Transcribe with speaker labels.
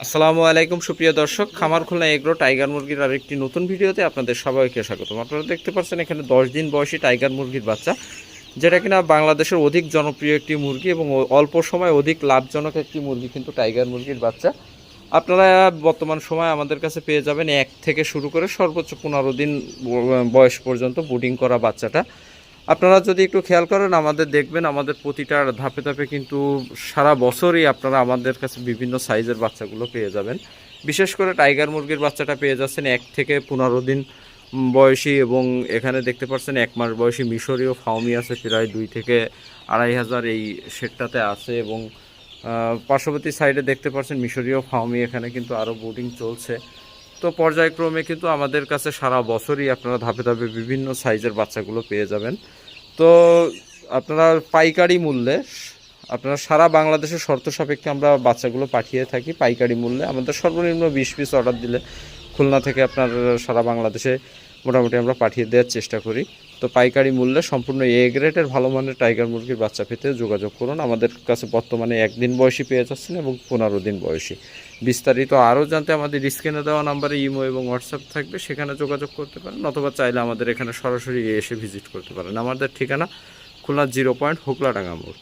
Speaker 1: আসসালামু আলাইকুম সুপ্রিয় দর্শক, খামার খুলনা এগ্রো টাইগার মুরগির আরেকটি নতুন ভিডিওতে আপনাদের সবাইকে স্বাগতম। আপনারা দেখতে পাচ্ছেন এখানে 10 দিন বয়সী টাইগার মুরগির বাচ্চা, যেটা কিনা বাংলাদেশের অধিক জনপ্রিয় একটি মুরগি এবং অল্প সময় অধিক লাভজনক একটি মুরগি কিন্তু টাইগার মুরগির বাচ্চা। আপনারা বর্তমান সময় আমাদের কাছে পেয়ে যাবেন 1 থেকে শুরু করে সর্বোচ্চ 15 দিন বয়স পর্যন্ত ব্রুডিং করা বাচ্চাটা। আপনারা যদি একটু খেয়াল করেন আমাদের দেখবেন আমাদের প্রতিটা ধাপে ধাপে কিন্তু সারা বছরই আপনারা আমাদের কাছে বিভিন্ন সাইজের বাচ্চাগুলো পেয়ে যাবেন। বিশেষ করে টাইগার মুরগির বাচ্চাটা পেয়ে যাচ্ছেন 1 থেকে 15 দিন বয়সী, এবং এখানে দেখতে পাচ্ছেন 1 মাস বয়সী মিশরীয় ফাউমি আছে প্রায় 2 থেকে 2,500 এই সেটটাতে আছে, এবং পার্শ্ববর্তী সাইডে দেখতে পাচ্ছেন মিশরীয় ফাউমি, এখানে কিন্তু আরও ব্রুডিং চলছে। তো পর্যায়ক্রমে কিন্তু আমাদের কাছে সারা বছরই আপনারা ধাপে ধাপে বিভিন্ন সাইজের বাচ্চাগুলো পেয়ে যাবেন। তো আপনারা পাইকারি মূল্যে, আপনারা সারা বাংলাদেশের শর্ত সাপেক্ষে আমরা বাচ্চাগুলো পাঠিয়ে থাকি পাইকারি মূল্যে। আমাদের সর্বনিম্ন 20 পিস অর্ডার দিলে খুলনা থেকে আপনার সারা বাংলাদেশে মোটামুটি আমরা পাঠিয়ে দেওয়ার চেষ্টা করি। তো পাইকারি মূল্যে সম্পূর্ণ এ গ্রেডের ভালো মানের টাইগার মুরগির বাচ্চা পেতে যোগাযোগ করুন। আমাদের কাছে বর্তমানে 1 দিন বয়সী পেয়ে যাচ্ছেন এবং 15 দিন বয়সী। বিস্তারিত আরও জানতে আমাদের স্ক্রিনে দেওয়া নাম্বারে ইমো এবং হোয়াটসঅ্যাপ থাকবে, সেখানে যোগাযোগ করতে পারেন, অথবা চাইলে আমাদের এখানে সরাসরি এসে ভিজিট করতে পারেন। আমাদের ঠিকানা খুলনা 0 পয়েন্ট হুকলাডাঙ্গা মোড়।